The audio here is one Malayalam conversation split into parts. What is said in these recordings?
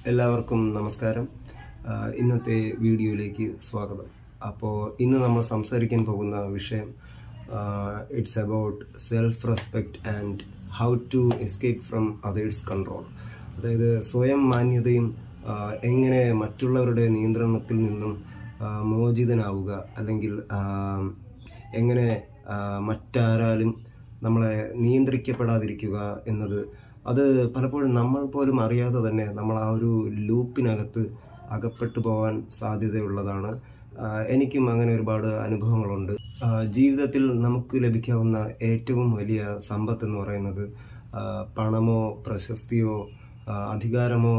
എല്ലാവർക്കും നമസ്കാരം. ഇന്നത്തെ വീഡിയോയിലേക്ക് സ്വാഗതം. അപ്പോൾ ഇന്ന് നമ്മൾ സംസാരിക്കാൻ പോകുന്ന വിഷയം it's about self respect and how to escape from others control. അതായത് സ്വയം മാന്യതയും എങ്ങനെ മറ്റുള്ളവരുടെ നിയന്ത്രണത്തിൽ നിന്നും മോചിതനാവുക, അല്ലെങ്കിൽ എങ്ങനെ മറ്റാരാലും നമ്മളെ നിയന്ത്രിക്കപ്പെടാതിരിക്കുക എന്നത്. അത് പലപ്പോഴും നമ്മൾ പോലും അറിയാതെ തന്നെ നമ്മൾ ആ ഒരു ലൂപ്പിനകത്ത് അകപ്പെട്ടു പോകാൻ സാധ്യതയുള്ളതാണ്. എനിക്കും അങ്ങനെ ഒരുപാട് അനുഭവങ്ങളുണ്ട്. ജീവിതത്തിൽ നമുക്ക് ലഭിക്കാവുന്ന ഏറ്റവും വലിയ സമ്പത്ത് എന്ന് പറയുന്നത് പണമോ പ്രശസ്തിയോ അധികാരമോ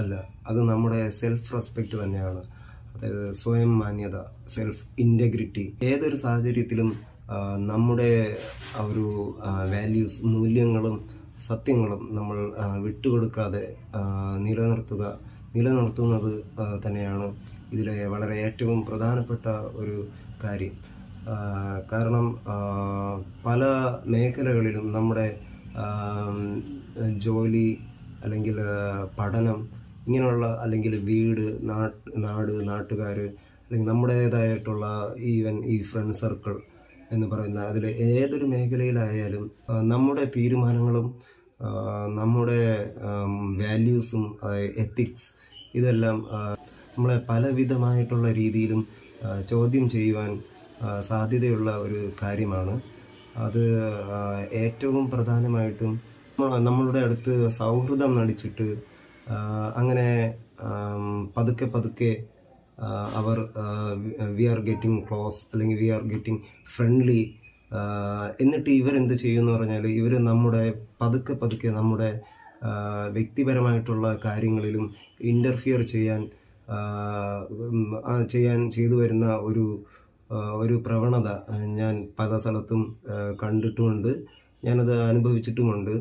അല്ല, അത് നമ്മുടെ സെൽഫ് റെസ്പെക്റ്റ് തന്നെയാണ്. അതായത് സ്വയം മാന്യത, സെൽഫ് ഇൻറ്റഗ്രിറ്റി. ഏതൊരു സാഹചര്യത്തിലും നമ്മുടെ ഒരു വാല്യൂസ്, മൂല്യങ്ങളും സത്യങ്ങളും നമ്മൾ വിട്ടുകൊടുക്കാതെ നിലനിർത്തുന്നത് തന്നെയാണ് ഇതിലെ വളരെ ഏറ്റവും പ്രധാനപ്പെട്ട ഒരു കാര്യം. കാരണം പല മേഖലകളിലും നമ്മുടെ ജോലി, അല്ലെങ്കിൽ പഠനം, ഇങ്ങനെയുള്ള, അല്ലെങ്കിൽ വീട്, നാട്ടുകാർ, അല്ലെങ്കിൽ നമ്മുടേതായിട്ടുള്ള ഈവൻ ഈ ഫ്രണ്ട് സർക്കിൾ എന്ന് പറയുന്ന അതിൽ ഏതൊരു മേഖലയിലായാലും നമ്മുടെ തീരുമാനങ്ങളും നമ്മുടെ വാല്യൂസും എത്തിക്സ് ഇതെല്ലാം നമ്മളെ പലവിധമായിട്ടുള്ള രീതിയിലും ചോദ്യം ചെയ്യുവാൻ സാധ്യതയുള്ള ഒരു കാര്യമാണ്. അത് ഏറ്റവും പ്രധാനമായിട്ടും നമ്മളുടെ അടുത്ത് സൗഹൃദം നടിച്ചിട്ട് അങ്ങനെ പതുക്കെ അവർ വി ആർ ഗെറ്റിംഗ് ക്ലോസ്, അല്ലെങ്കിൽ വി ആർ ഗെറ്റിംഗ് ഫ്രണ്ട്ലി. എന്നിട്ട് ഇവരെന്ത് ചെയ്യുമെന്ന് പറഞ്ഞാൽ ഇവർ പതുക്കെ നമ്മുടെ വ്യക്തിപരമായിട്ടുള്ള കാര്യങ്ങളിലും ഇൻ്റർഫിയർ ചെയ്തു വരുന്ന ഒരു പ്രവണത ഞാൻ പല സ്ഥലത്തും കണ്ടിട്ടുമുണ്ട്, ഞാനത് അനുഭവിച്ചിട്ടുമുണ്ട്.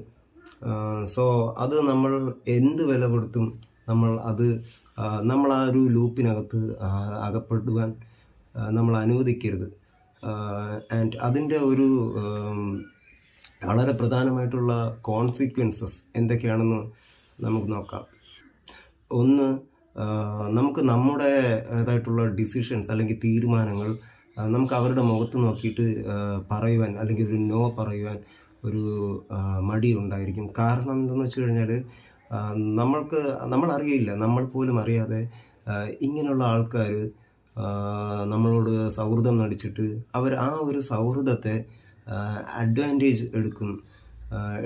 സോ അത് നമ്മൾ എന്ത് വില കൊടുത്തും നമ്മൾ ആ ഒരു ലൂപ്പിനകത്ത് അകപ്പെടുവാൻ നമ്മൾ അനുവദിക്കരുത്. ആൻഡ് അതിൻ്റെ ഒരു വളരെ പ്രധാനമായിട്ടുള്ള കോൺസിക്വൻസസ് എന്തൊക്കെയാണെന്ന് നമുക്ക് നോക്കാം. ഒന്ന്, നമുക്ക് നമ്മുടേതായിട്ടുള്ള ഡിസിഷൻസ് അല്ലെങ്കിൽ തീരുമാനങ്ങൾ നമുക്ക് അവരുടെ മുഖത്ത് നോക്കിയിട്ട് പറയുവാൻ, അല്ലെങ്കിൽ ഒരു നോ പറയുവാൻ ഒരു മടി ഉണ്ടായിരിക്കും. കാരണം എന്തെന്ന് വെച്ച് കഴിഞ്ഞാൽ നമ്മളറിയില്ല, നമ്മൾ പോലും അറിയാതെ ഇങ്ങനെയുള്ള ആൾക്കാർ നമ്മളോട് സൗഹൃദം നടിച്ചിട്ട് അവർ ആ ഒരു സൗഹൃദത്തെ അഡ്വാൻറ്റേജ്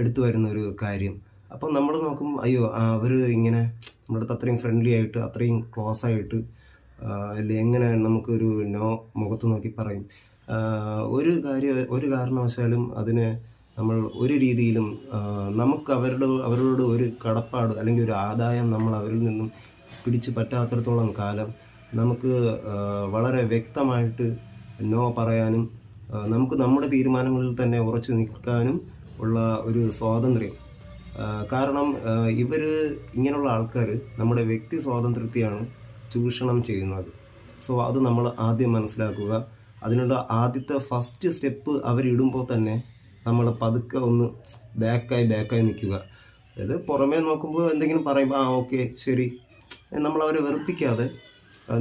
എടുത്തു വരുന്ന ഒരു കാര്യം. അപ്പം നമ്മൾ നോക്കും, അയ്യോ അവർ ഇങ്ങനെ നമ്മുടെ അടുത്ത് അത്രയും ഫ്രണ്ട്ലി ആയിട്ട്, അത്രയും ക്ലോസ് ആയിട്ട് അല്ലെ, എങ്ങനെ നമുക്കൊരു നോ മുഖത്ത് നോക്കി പറയും? ഒരു കാരണവശാലും അതിന് നമ്മൾ ഒരു രീതിയിലും നമുക്ക് അവരോട് ഒരു കടപ്പാട് അല്ലെങ്കിൽ ഒരു ആദായം നമ്മൾ അവരിൽ നിന്നും പിടിച്ചു പറ്റാത്തിടത്തോളം കാലം നമുക്ക് വളരെ വ്യക്തമായിട്ട് നോ പറയാനും നമുക്ക് നമ്മുടെ തീരുമാനങ്ങളിൽ തന്നെ ഉറച്ചു നിൽക്കാനും ഉള്ള ഒരു സ്വാതന്ത്ര്യം. കാരണം ഇങ്ങനെയുള്ള ആൾക്കാർ നമ്മുടെ വ്യക്തി സ്വാതന്ത്ര്യത്തെയാണ് ചൂഷണം ചെയ്യുന്നത്. സോ അത് നമ്മൾ ആദ്യം മനസ്സിലാക്കുക. അതിനുള്ള ആദ്യത്തെ ഫസ്റ്റ് സ്റ്റെപ്പ് അവരിടുമ്പോൾ തന്നെ നമ്മൾ പതുക്കെ ഒന്ന് ബാക്കായി നിൽക്കുക. അതായത് പുറമേ നോക്കുമ്പോൾ എന്തെങ്കിലും പറയുമ്പോൾ ഓക്കെ ശരി, നമ്മൾ അവരെ വെറുപ്പിക്കാതെ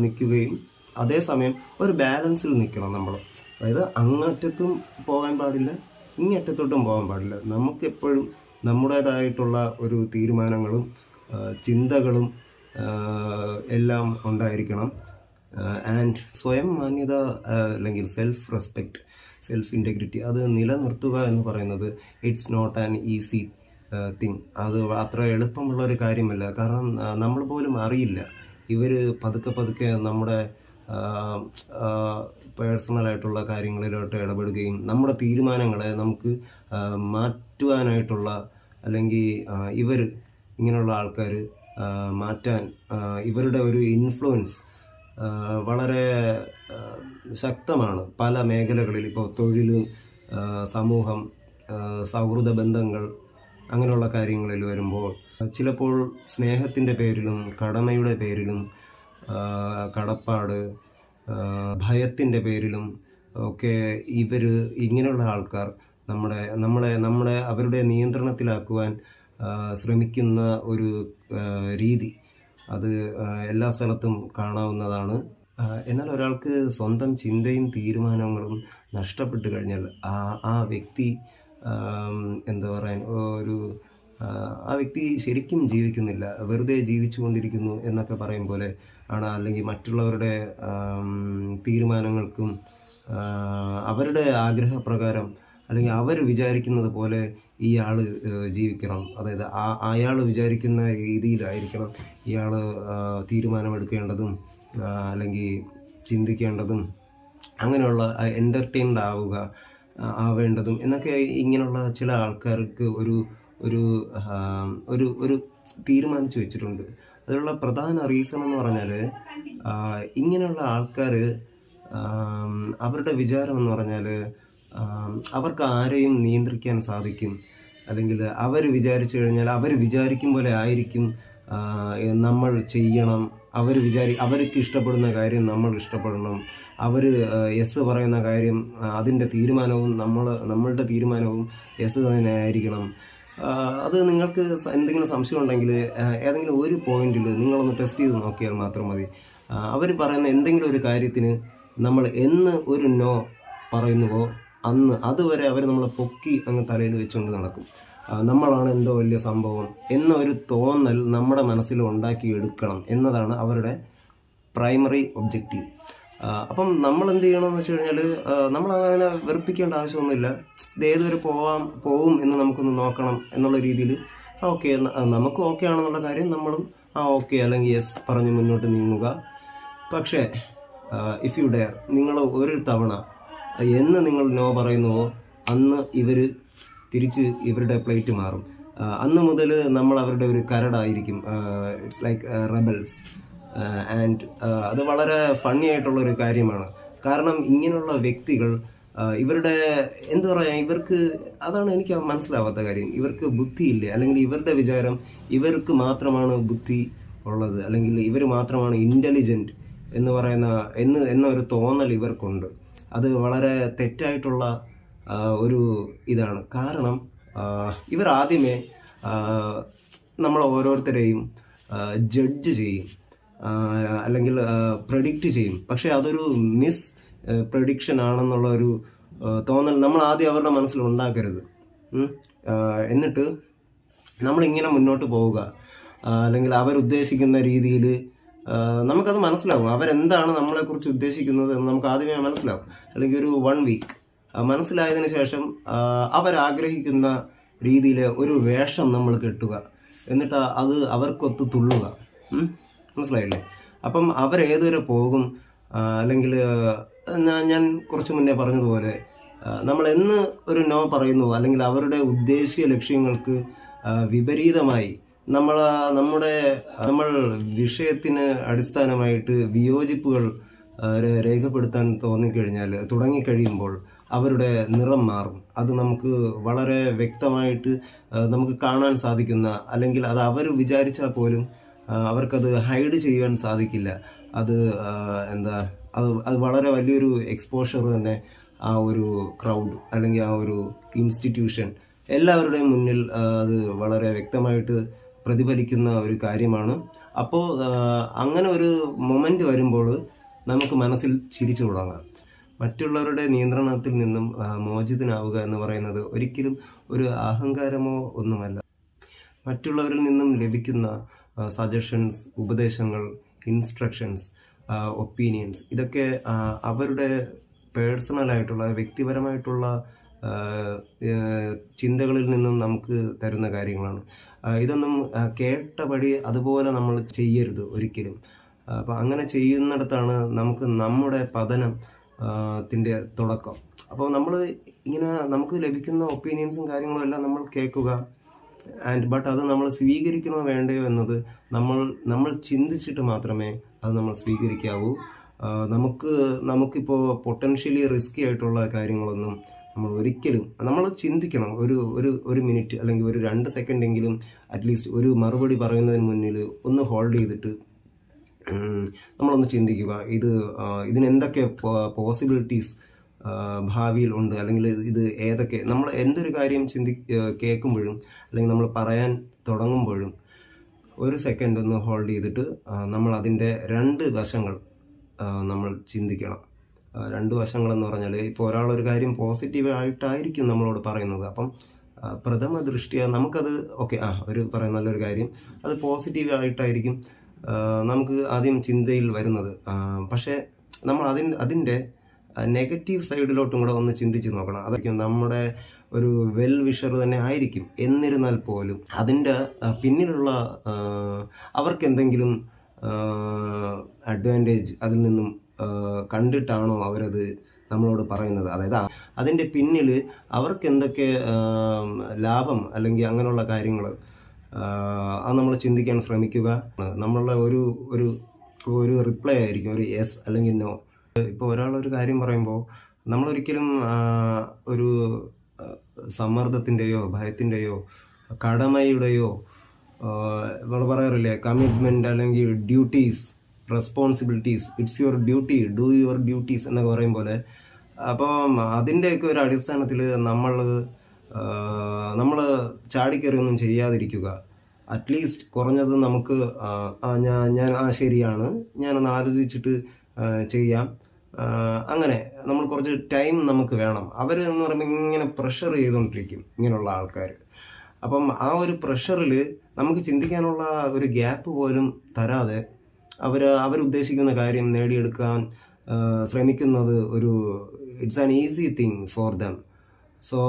നിൽക്കുകയും അതേസമയം ഒരു ബാലൻസിൽ നിൽക്കണം നമ്മൾ. അതായത് അങ്ങറ്റത്തും പോകാൻ പാടില്ല, ഇങ്ങറ്റത്തോട്ടും പോകാൻ പാടില്ല. നമുക്കെപ്പോഴും നമ്മുടേതായിട്ടുള്ള ഒരു തീരുമാനങ്ങളും ചിന്തകളും എല്ലാം ഉണ്ടായിരിക്കണം. ആൻഡ് സ്വയം മാന്യത, അല്ലെങ്കിൽ സെൽഫ് റെസ്പെക്റ്റ്, സെൽഫ് ഇൻറ്റഗ്രിറ്റി, അത് നിലനിർത്തുക എന്ന് പറയുന്നത് it's not an easy thing. അത് അത്ര എളുപ്പമുള്ള ഒരു കാര്യമല്ല. കാരണം നമ്മൾ പോലും അറിയില്ല, ഇവർ പതുക്കെ നമ്മുടെ പേഴ്സണലായിട്ടുള്ള കാര്യങ്ങളിലോട്ട് ഇടപെടുകയും നമ്മുടെ തീരുമാനങ്ങളെ നമുക്ക് മാറ്റുവാനായിട്ടുള്ള, അല്ലെങ്കിൽ ഇങ്ങനെയുള്ള ആൾക്കാർ മാറ്റാൻ ഇവരുടെ ഒരു ഇൻഫ്ലുവൻസ് വളരെ ശക്തമാണ് പല മേഖലകളിൽ. ഇപ്പോൾ തൊഴിൽ, സമൂഹം, സൗഹൃദ ബന്ധങ്ങൾ, അങ്ങനെയുള്ള കാര്യങ്ങളിൽ വരുമ്പോൾ ചിലപ്പോൾ സ്നേഹത്തിൻ്റെ പേരിലും കടമയുടെ പേരിലും കടപ്പാട്, ഭയത്തിൻ്റെ പേരിലും ഒക്കെ ഇങ്ങനെയുള്ള ആൾക്കാർ അവരുടെ നിയന്ത്രണത്തിലാക്കുവാൻ ശ്രമിക്കുന്ന ഒരു രീതി അത് എല്ലാ സ്ഥലത്തും കാണാവുന്നതാണ്. എന്നാൽ ഒരാൾക്ക് സ്വന്തം ചിന്തയും തീരുമാനങ്ങളും നഷ്ടപ്പെട്ട് കഴിഞ്ഞാൽ ആ വ്യക്തി എന്താ പറയാൻ ഒരു ആ വ്യക്തി ശരിക്കും ജീവിക്കുന്നില്ല, വെറുതെ ജീവിച്ചു കൊണ്ടിരിക്കുന്നു എന്നൊക്കെ പറയും പോലെ ആണ്. അല്ലെങ്കിൽ മറ്റുള്ളവരുടെ തീരുമാനങ്ങൾക്കും അവരുടെ ആഗ്രഹപ്രകാരം അല്ലെങ്കിൽ അവർ വിചാരിക്കുന്നത് പോലെ ഈ ആൾ ജീവിക്കണം. അതായത് അയാൾ വിചാരിക്കുന്ന രീതിയിലായിരിക്കണം ഇയാൾ തീരുമാനമെടുക്കേണ്ടതും അല്ലെങ്കിൽ ചിന്തിക്കേണ്ടതും അങ്ങനെയുള്ള എൻ്റർടൈൻഡ് ആവേണ്ടതും എന്നൊക്കെ ഇങ്ങനെയുള്ള ചില ആൾക്കാർക്ക് ഒരു ഒരു ഒരു ഒരു തീരുമാനിച്ചു വെച്ചിട്ടുണ്ട്. അതിനുള്ള പ്രധാന റീസൺ എന്ന് പറഞ്ഞാൽ ഇങ്ങനെയുള്ള ആൾക്കാർ അവരുടെ വിചാരം എന്ന് പറഞ്ഞാൽ അവർക്ക് ആരെയും നിയന്ത്രിക്കാൻ സാധിക്കും, അല്ലെങ്കിൽ അവർ വിചാരിച്ചു കഴിഞ്ഞാൽ അവർ വിചാരിക്കും പോലെ ആയിരിക്കും നമ്മൾ ചെയ്യണം. അവർക്ക് ഇഷ്ടപ്പെടുന്ന കാര്യം നമ്മൾ ഇഷ്ടപ്പെടണം. അവർ യെസ് പറയുന്ന കാര്യം അതിൻ്റെ തീരുമാനവും നമ്മളുടെ തീരുമാനവും യെസ് തന്നെ ആയിരിക്കണം. അത് നിങ്ങൾക്ക് എന്തെങ്കിലും സംശയം ഉണ്ടെങ്കിൽ ഏതെങ്കിലും ഒരു പോയിന്റിൽ നിങ്ങളൊന്ന് ടെസ്റ്റ് ചെയ്ത് നോക്കിയാൽ മാത്രം മതി. അവർ പറയുന്ന എന്തെങ്കിലും ഒരു കാര്യത്തിന് നമ്മൾ എന്ന് ഒരു നോ പറയുന്നുവോ അന്ന് അതുവരെ അവർ നമ്മളെ പൊക്കി അങ്ങ് തലയിൽ വെച്ചുകൊണ്ട് നടക്കും. നമ്മളാണ് എന്തോ വലിയ സംഭവം എന്നൊരു തോന്നൽ നമ്മുടെ മനസ്സിൽ ഉണ്ടാക്കിയെടുക്കണം എന്നതാണ് അവരുടെ പ്രൈമറി ഒബ്ജക്റ്റീവ്. അപ്പം നമ്മൾ എന്ത് ചെയ്യണമെന്ന് വെച്ച് കഴിഞ്ഞാൽ നമ്മൾ അങ്ങനെ വെറുപ്പിക്കേണ്ട ആവശ്യമൊന്നുമില്ല. ഇത് ഏതുവരെ പോവും എന്ന് നമുക്കൊന്ന് നോക്കണം എന്നുള്ള രീതിയിൽ ഓക്കെ, നമുക്ക് ഓക്കെ ആണെന്നുള്ള കാര്യം നമ്മളും ഓക്കെ അല്ലെങ്കിൽ യെസ് പറഞ്ഞ് മുന്നോട്ട് നീങ്ങുക. പക്ഷേ ഇഫ് യു ഡെയർ, നിങ്ങൾ ഒരു തവണ എന്ന് നിങ്ങൾ നോ പറയുന്നുവോ അന്ന് ഇവർ തിരിച്ച് ഇവരുടെ പ്ലേറ്റ് മാറും. അന്ന് മുതൽ നമ്മൾ അവരുടെ ഒരു കരടായിരിക്കും. It's like rebels. ആൻഡ് അത് വളരെ ഫണ്ണി ആയിട്ടുള്ളൊരു കാര്യമാണ്. കാരണം ഇങ്ങനെയുള്ള വ്യക്തികൾ ഇവരുടെ എന്താ പറയുക, ഇവർക്ക് അതാണ് എനിക്ക് മനസ്സിലാവാത്ത കാര്യം. ഇവർക്ക് ബുദ്ധിയില്ലേ, അല്ലെങ്കിൽ ഇവരുടെ വിചാരം ഇവർക്ക് മാത്രമാണ് ബുദ്ധി ഉള്ളത്, അല്ലെങ്കിൽ ഇവർ മാത്രമാണ് ഇൻ്റലിജൻറ്റ് എന്ന് പറയുന്ന എന്ന ഒരു തോന്നൽ ഇവർക്കുണ്ട്. അത് വളരെ തെറ്റായിട്ടുള്ള ഒരു ഇതാണ്. കാരണം ഇവർ ആദ്യമേ നമ്മൾ ഓരോരുത്തരെയും ജഡ്ജ് ചെയ്യും, അല്ലെങ്കിൽ പ്രഡിക്റ്റ് ചെയ്യും. പക്ഷെ അതൊരു മിസ് പ്രഡിക്ഷൻ ആണെന്നുള്ള ഒരു തോന്നൽ നമ്മൾ ആദ്യം അവരുടെ മനസ്സിൽ ഉണ്ടാക്കരുത്. എന്നിട്ട് നമ്മളിങ്ങനെ മുന്നോട്ട് പോവുക, അല്ലെങ്കിൽ അവരുദ്ദേശിക്കുന്ന രീതിയിൽ നമുക്കത് മനസ്സിലാവും. അവരെന്താണ് നമ്മളെക്കുറിച്ച് ഉദ്ദേശിക്കുന്നത് എന്ന് നമുക്ക് ആദ്യമേ മനസ്സിലാവും. അല്ലെങ്കിൽ ഒരു 1 വീക്ക് മനസ്സിലായതിനു ശേഷം അവരാഗ്രഹിക്കുന്ന രീതിയിൽ ഒരു വേഷം നമ്മൾ കെട്ടുക, എന്നിട്ട് അത് അവർക്കൊത്ത് തുള്ളുക. മനസ്സിലായില്ലേ? അപ്പം അവരേതുവരെ പോകും, അല്ലെങ്കിൽ ഞാൻ കുറച്ച് മുന്നേ പറഞ്ഞതുപോലെ നമ്മൾ എന്ന് ഒരു നോ പറയുന്നു, അല്ലെങ്കിൽ അവരുടെ ഉദ്ദേശ്യ ലക്ഷ്യങ്ങൾക്ക് വിപരീതമായി നമ്മൾ വിഷയത്തിന് അടിസ്ഥാനമായിട്ട് വിയോജിപ്പുകൾ രേഖപ്പെടുത്താൻ തുടങ്ങിക്കഴിയുമ്പോൾ അവരുടെ നിറം മാറും. അത് നമുക്ക് വളരെ വ്യക്തമായിട്ട് നമുക്ക് കാണാൻ സാധിക്കുന്ന, അല്ലെങ്കിൽ അത് അവർ വിചാരിച്ചാൽ പോലും അവർക്കത് ഹൈഡ് ചെയ്യാൻ സാധിക്കില്ല. അത് അത് വളരെ വലിയൊരു എക്സ്പോഷർ തന്നെ ആ ഒരു ക്രൗഡ് അല്ലെങ്കിൽ ആ ഒരു ഇൻസ്റ്റിറ്റ്യൂഷൻ എല്ലാവരുടെയും മുന്നിൽ അത് വളരെ വ്യക്തമായിട്ട് പ്രതിഫലിക്കുന്ന ഒരു കാര്യമാണ്. അപ്പോൾ അങ്ങനെ ഒരു മൊമെന്റ് വരുമ്പോൾ നമുക്ക് മനസ്സിൽ ചിരിച്ചു തുടങ്ങാം. മറ്റുള്ളവരുടെ നിയന്ത്രണത്തിൽ നിന്നും മോചിതനാവുക എന്ന് പറയുന്നത് ഒരിക്കലും ഒരു അഹങ്കാരമോ ഒന്നുമല്ല. മറ്റുള്ളവരിൽ നിന്നും ലഭിക്കുന്ന സജഷൻസ്, ഉപദേശങ്ങൾ, ഇൻസ്ട്രക്ഷൻസ്, ഒപ്പീനിയൻസ്, ഇതൊക്കെ അവരുടെ പേഴ്സണലായിട്ടുള്ള വ്യക്തിപരമായിട്ടുള്ള ചിന്തകളിൽ നിന്നും നമുക്ക് തരുന്ന കാര്യങ്ങളാണ്. ഇതൊന്നും കേട്ടപടി അതുപോലെ നമ്മൾ ചെയ്യരുത് ഒരിക്കലും. അപ്പം അങ്ങനെ ചെയ്യുന്നിടത്താണ് നമ്മുടെ പതനത്തിൻ്റെ തുടക്കം. അപ്പോൾ നമ്മൾ ഇങ്ങനെ നമുക്ക് ലഭിക്കുന്ന ഒപ്പീനിയൻസും കാര്യങ്ങളും എല്ലാം നമ്മൾ കേൾക്കുക. ബട്ട് അത് നമ്മൾ സ്വീകരിക്കണോ വേണ്ടയോ എന്നത് നമ്മൾ ചിന്തിച്ചിട്ട് മാത്രമേ അത് നമ്മൾ സ്വീകരിക്കാവൂ. നമുക്കിപ്പോൾ പൊട്ടൻഷ്യലി റിസ്കി ആയിട്ടുള്ള കാര്യങ്ങളൊന്നും നമ്മൾ ചിന്തിക്കണം. ഒരു മിനിറ്റ് അല്ലെങ്കിൽ ഒരു 2 സെക്കൻഡെങ്കിലും അറ്റ്ലീസ്റ്റ് ഒരു മറുപടി പറയുന്നതിന് മുന്നിൽ ഒന്ന് ഹോൾഡ് ചെയ്തിട്ട് നമ്മളൊന്ന് ചിന്തിക്കുക. ഇതിനെന്തൊക്കെ പോസിബിലിറ്റീസ് ഭാവിയിൽ ഉണ്ട്, അല്ലെങ്കിൽ ഇത് ഏതൊക്കെ, നമ്മൾ എന്തൊരു കാര്യം കേൾക്കുമ്പോഴും അല്ലെങ്കിൽ നമ്മൾ പറയാൻ തുടങ്ങുമ്പോഴും ഒരു സെക്കൻഡ് ഒന്ന് ഹോൾഡ് ചെയ്തിട്ട് നമ്മൾ അതിൻ്റെ രണ്ട് വശങ്ങൾ നമ്മൾ ചിന്തിക്കണം. രണ്ട് വശങ്ങളെന്ന് പറഞ്ഞാൽ, ഇപ്പോൾ ഒരാളൊരു കാര്യം പോസിറ്റീവായിട്ടായിരിക്കും നമ്മളോട് പറയുന്നത്. അപ്പം പ്രഥമ ദൃഷ്ടിയ നമുക്കത് ഓക്കെ, അവർ പറയുന്ന നല്ലൊരു കാര്യം അത് പോസിറ്റീവായിട്ടായിരിക്കും നമുക്ക് ആദ്യം ചിന്തയിൽ വരുന്നത്. പക്ഷേ നമ്മൾ അതിൻ്റെ നെഗറ്റീവ് സൈഡിലോട്ടും കൂടെ ഒന്ന് ചിന്തിച്ച് നോക്കണം. അതായിരിക്കും നമ്മുടെ ഒരു വെൽ വിഷർ തന്നെ ആയിരിക്കും. എന്നിരുന്നാൽ പോലും അതിൻ്റെ പിന്നിലുള്ള അവർക്ക് എന്തെങ്കിലും അഡ്വാൻറ്റേജ് അതിൽ നിന്നും കണ്ടിട്ടാണോ അവരത് നമ്മളോട് പറയുന്നത്? അതായത് അതിൻ്റെ പിന്നിൽ അവർക്ക് എന്തൊക്കെ ലാഭം അല്ലെങ്കിൽ അങ്ങനെയുള്ള കാര്യങ്ങൾ അത് നമ്മൾ ചിന്തിക്കാൻ ശ്രമിക്കുക. നമ്മളുടെ ഒരു റിപ്ലൈ ആയിരിക്കും ഒരു യെസ് അല്ലെങ്കിൽ നോ. ഇപ്പോൾ ഒരാളൊരു കാര്യം പറയുമ്പോൾ നമ്മളൊരിക്കലും ഒരു സമ്മർദ്ദത്തിൻ്റെയോ ഭയത്തിൻ്റെയോ കടമയുടെയോ നമ്മൾ പറയാറില്ലേ കമ്മിറ്റ്മെൻറ്റ് അല്ലെങ്കിൽ duties, responsibilities, it's your duty, do your duties എന്നൊക്കെ പറയും പോലെ. അപ്പം അതിൻ്റെയൊക്കെ ഒരു അടിസ്ഥാനത്തിൽ നമ്മൾ ചാടിക്കയറിയൊന്നും ചെയ്യാതിരിക്കുക. അറ്റ്ലീസ്റ്റ് കുറഞ്ഞത് നമുക്ക് ഞാൻ ശരിയാണ്, ഞാനൊന്ന് ആലോചിച്ചിട്ട് ചെയ്യാം, അങ്ങനെ നമ്മൾ കുറച്ച് ടൈം നമുക്ക് വേണം. അവർ എന്ന് പറയുമ്പോൾ ഇങ്ങനെ പ്രഷർ ചെയ്തുകൊണ്ടിരിക്കും ഇങ്ങനെയുള്ള ആൾക്കാർ. അപ്പം ആ ഒരു പ്രഷറിൽ നമുക്ക് ചിന്തിക്കാനുള്ള ഒരു ഗ്യാപ്പ് പോലും തരാതെ അവരുദ്ദേശിക്കുന്ന കാര്യം നേടിയെടുക്കാൻ ശ്രമിക്കുന്നത് it's an easy thing for them. So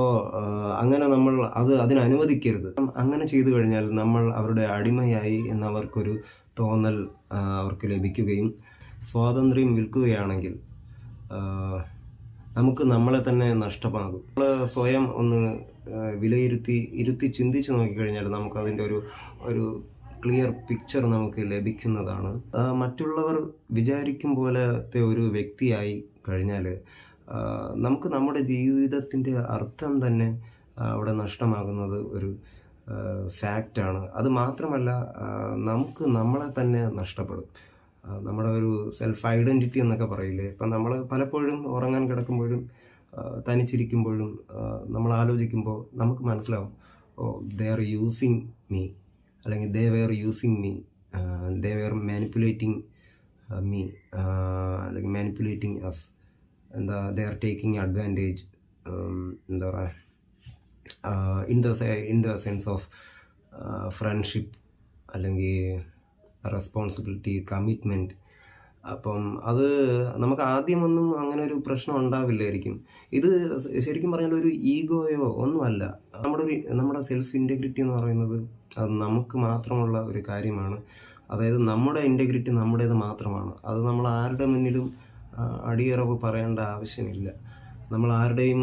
അങ്ങനെ നമ്മൾ അതിനനുവദിക്കരുത്. അങ്ങനെ ചെയ്തു കഴിഞ്ഞാൽ നമ്മൾ അവരുടെ അടിമയായി എന്നവർക്കൊരു തോന്നൽ അവർക്ക് ലഭിക്കുകയും സ്വാതന്ത്ര്യം വിൽക്കുകയാണെങ്കിൽ നമുക്ക് നമ്മളെ തന്നെ നഷ്ടമാകും. നമ്മൾ സ്വയം ഒന്ന് ഇരുത്തി ചിന്തിച്ച് നോക്കിക്കഴിഞ്ഞാൽ നമുക്ക് അതിൻ്റെ ഒരു ക്ലിയർ പിക്ചർ നമുക്ക് ലഭിക്കുന്നതാണ്. മറ്റുള്ളവർ വിചാരിക്കും പോലത്തെ ഒരു വ്യക്തിയായി കഴിഞ്ഞാൽ നമുക്ക് നമ്മുടെ ജീവിതത്തിൻ്റെ അർത്ഥം തന്നെ അവിടെ നഷ്ടമാകുന്നത് ഒരു ഫാക്റ്റാണ്. അത് മാത്രമല്ല, നമുക്ക് നമ്മളെ തന്നെ നഷ്ടപ്പെടും. നമ്മുടെ ഒരു സെൽഫ് ഐഡൻറ്റിറ്റി എന്നൊക്കെ പറയില്ലേ. ഇപ്പം നമ്മൾ പലപ്പോഴും ഉറങ്ങാൻ കിടക്കുമ്പോഴും തനിച്ചിരിക്കുമ്പോഴും നമ്മൾ ആലോചിക്കുമ്പോൾ നമുക്ക് മനസ്സിലാവും, ദേ ആർ യൂസിങ് മീ, അല്ലെങ്കിൽ they were using me, they were manipulating me, അല്ലെങ്കിൽ manipulating us, they are taking advantage, എന്താ പറയുക, in the sense of friendship അല്ലെങ്കിൽ റെസ്പോൺസിബിലിറ്റി, കമ്മിറ്റ്മെൻറ്റ്. അപ്പം അത് നമുക്ക് ആദ്യമൊന്നും അങ്ങനെ ഒരു പ്രശ്നം ഉണ്ടാവില്ലായിരിക്കും. ഇത് ശരിക്കും പറഞ്ഞാൽ ഒരു ഈഗോയോ ഒന്നുമല്ല. നമ്മുടെ സെൽഫ് ഇൻറ്റഗ്രിറ്റി എന്ന് പറയുന്നത് അത് നമുക്ക് മാത്രമുള്ള ഒരു കാര്യമാണ്. അതായത് നമ്മുടെ ഇൻറ്റഗ്രിറ്റി നമ്മുടേത് മാത്രമാണ്. അത് നമ്മൾ ആരുടെ മുന്നിലും അടിയറവ് പറയേണ്ട ആവശ്യമില്ല. നമ്മൾ ആരുടെയും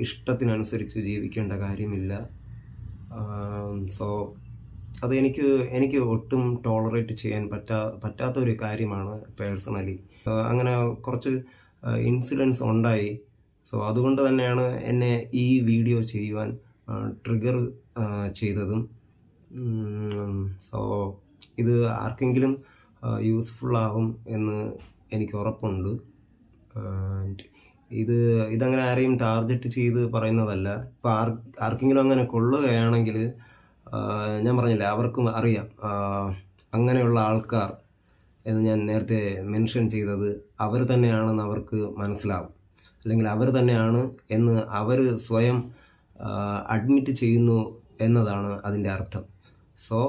ഇഷ്ടത്തിനനുസരിച്ച് ജീവിക്കേണ്ട കാര്യമില്ല. സോ അത് എനിക്ക് ഒട്ടും ടോളറേറ്റ് ചെയ്യാൻ പറ്റാത്തൊരു കാര്യമാണ് പേഴ്സണലി. അങ്ങനെ കുറച്ച് ഇൻസിഡൻസ് ഉണ്ടായി. സോ അതുകൊണ്ട് തന്നെയാണ് എന്നെ ഈ വീഡിയോ ചെയ്യുവാൻ ട്രിഗർ ചെയ്തതും. സോ ഇത് ആർക്കെങ്കിലും യൂസ്ഫുൾ ആവും എന്ന് എനിക്ക് ഉറപ്പുണ്ട്. ഇതങ്ങനെ ആരെയും ടാർഗറ്റ് ചെയ്ത് പറയുന്നതല്ല. ഇപ്പോൾ ആർക്കെങ്കിലും അങ്ങനെ കൊള്ളുകയാണെങ്കിൽ ഞാൻ പറഞ്ഞില്ലേ, അവർക്കും അറിയാം അങ്ങനെയുള്ള ആൾക്കാർ എന്ന് ഞാൻ നേരത്തെ മെൻഷൻ ചെയ്തത് അവർ തന്നെയാണെന്ന് അവർക്ക് മനസ്സിലാവും. അല്ലെങ്കിൽ അവർ തന്നെയാണ് എന്ന് അവർ സ്വയം അഡ്മിറ്റ് ചെയ്യുന്നു എന്നതാണ് അതിൻ്റെ അർത്ഥം. സോ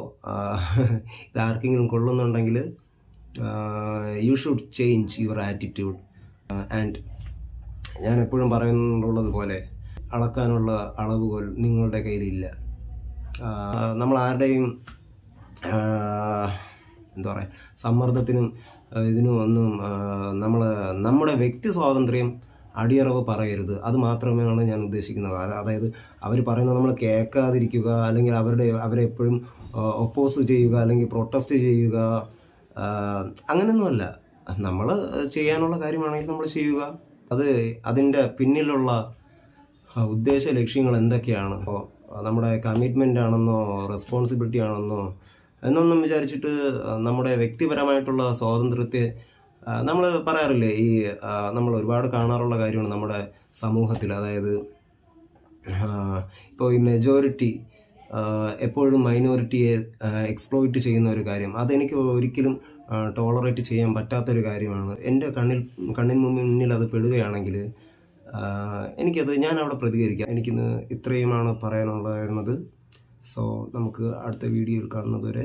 ഇത് ആർക്കെങ്കിലും കൊള്ളുന്നുണ്ടെങ്കിൽ you should change your attitude. And ഞാൻ എപ്പോഴും പറയുന്നുള്ളത് പോലെ അളക്കാനുള്ള അളവുകോൽ നിങ്ങളുടെ കയ്യിലില്ല. നമ്മൾ ആരുടെയും എന്താ പറയുക സമ്മർദ്ദത്തിനും ഇതിനും ഒന്നും നമ്മുടെ വ്യക്തി സ്വാതന്ത്ര്യം അടിയറവ് പറയരുത്. അത് മാത്രമാണ് ഞാൻ ഉദ്ദേശിക്കുന്നത്. അതായത് അവർ പറയുന്നത് നമ്മൾ കേൾക്കാതിരിക്കുക, അല്ലെങ്കിൽ അവരെ എപ്പോഴും ഒപ്പോസ് ചെയ്യുക, അല്ലെങ്കിൽ പ്രൊട്ടസ്റ്റ് ചെയ്യുക, അങ്ങനെയൊന്നുമല്ല. നമ്മൾ ചെയ്യാനുള്ള കാര്യമാണെങ്കിൽ നമ്മൾ ചെയ്യുക. അതിൻ്റെ പിന്നിലുള്ള ഉദ്ദേശ ലക്ഷ്യങ്ങൾ എന്തൊക്കെയാണ്, അപ്പോൾ നമ്മുടെ കമ്മിറ്റ്മെൻ്റ് ആണെന്നോ റെസ്പോൺസിബിലിറ്റി ആണെന്നോ എന്നൊന്നും വിചാരിച്ചിട്ട് നമ്മുടെ വ്യക്തിപരമായിട്ടുള്ള സ്വാതന്ത്ര്യത്തെ നമ്മൾ പറയാറില്ലേ, നമ്മൾ ഒരുപാട് കാണാറുള്ള കാര്യമാണ് നമ്മുടെ സമൂഹത്തിൽ. അതായത് ഇപ്പോൾ ഈ മെജോറിറ്റി എപ്പോഴും മൈനോറിറ്റിയെ എക്സ്പ്ലോയിറ്റ് ചെയ്യുന്ന ഒരു കാര്യം, അതെനിക്ക് ഒരിക്കലും ടോളറേറ്റ് ചെയ്യാൻ പറ്റാത്തൊരു കാര്യമാണ്. എൻ്റെ കണ്ണിന് മുന്നിൽ അത് പെടുകയാണെങ്കിൽ ഞാൻ അവിടെ പ്രതികരിക്കാം. എനിക്കിന്ന് ഇത്രയുമാണ് പറയാനുള്ളത്. സോ നമുക്ക് അടുത്ത വീഡിയോയിൽ കാണുന്നത് വരെ